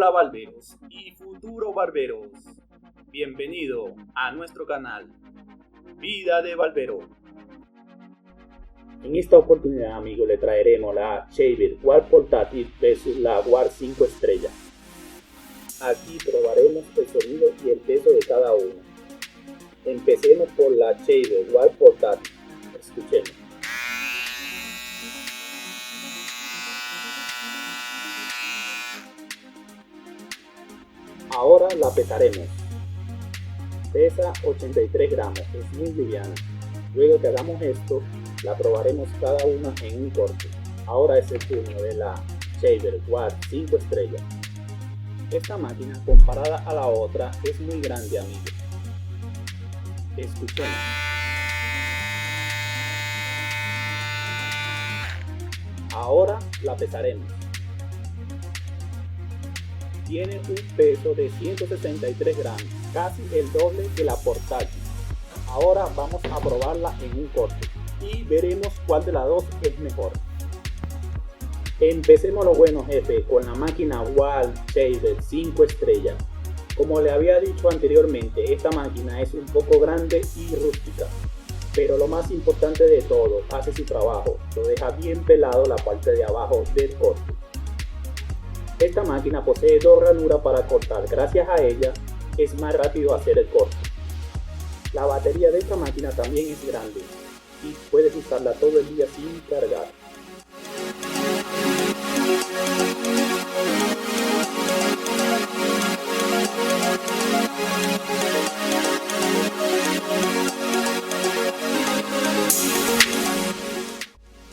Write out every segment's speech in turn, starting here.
Hola barberos y futuros barberos, bienvenido a nuestro canal Vida de Barbero. En esta oportunidad, amigos, le traeremos la Shaver Wall portátil versus la Wall 5 estrellas. Aquí probaremos el sonido y el peso de cada una. Empecemos por la Shaver Wall portátil. Escuchemos. Ahora la pesaremos. Pesa 83 gramos, es muy liviana. Luego que hagamos esto, la probaremos cada una en un corte. Ahora es el turno de la Shaver Wall 5 estrellas. Esta máquina comparada a la otra es muy grande, amigos. Escuchemos. Ahora la pesaremos. Tiene un peso de 163 gramos, casi el doble que la portátil. Ahora vamos a probarla en un corte y veremos cuál de las dos es mejor. Empecemos lo bueno, jefe, con la máquina Wall Shaver 5 estrellas. Como le había dicho anteriormente, esta máquina es un poco grande y rústica, pero lo más importante de todo, hace su trabajo, lo deja bien pelado la parte de abajo del corte. Esta máquina posee dos ranuras para cortar, gracias a ella es más rápido hacer el corte. La batería de esta máquina también es grande y puedes usarla todo el día sin cargar.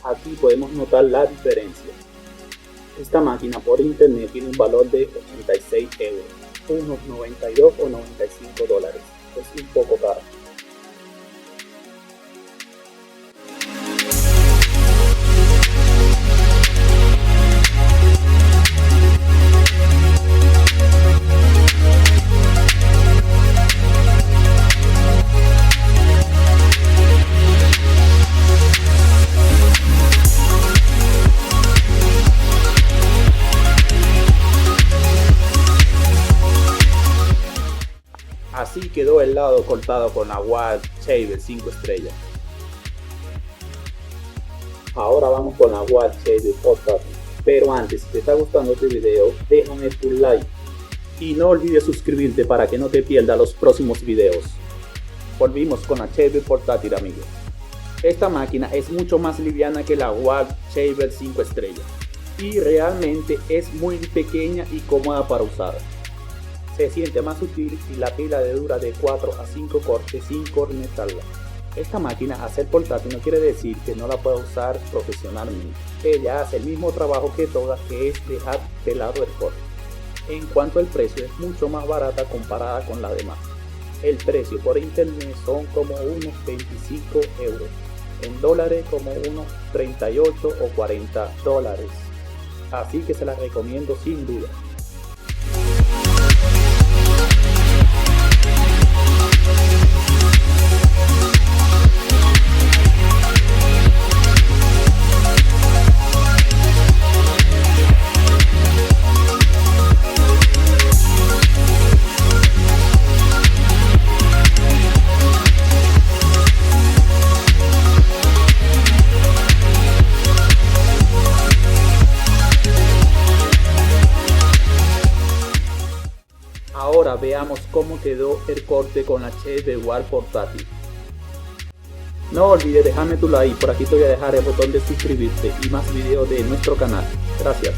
Aquí podemos notar la diferencia. Esta máquina por internet tiene un valor de 86 euros, unos 92 o 95 dólares. Es un poco caro. Así quedó el lado cortado con la Wall Shaver 5 estrellas. Ahora vamos con la Wall Shaver portátil. Pero antes, si te está gustando este video, déjame tu like. Y no olvides suscribirte para que no te pierdas los próximos videos. Volvimos con la Shaver portátil, amigos. Esta máquina es mucho más liviana que la Wall Shaver 5 estrellas. Y realmente es muy pequeña y cómoda para usar. Se siente más útil y la pila de dura de 4 a 5 cortes sin cornetarla. Esta máquina, al ser portátil, no quiere decir que no la pueda usar profesionalmente. Ella hace el mismo trabajo que todas, que es dejar pelado el corte. En cuanto al precio, es mucho más barata comparada con la demás. El precio por internet son como unos 25 euros. En dólares como unos 38 o 40 dólares. Así que se la recomiendo sin duda. Ahora veamos cómo quedó el corte con la Shaver Wall portátil. No olvides dejarme tu like, por aquí te voy a dejar el botón de suscribirte y más videos de nuestro canal. Gracias.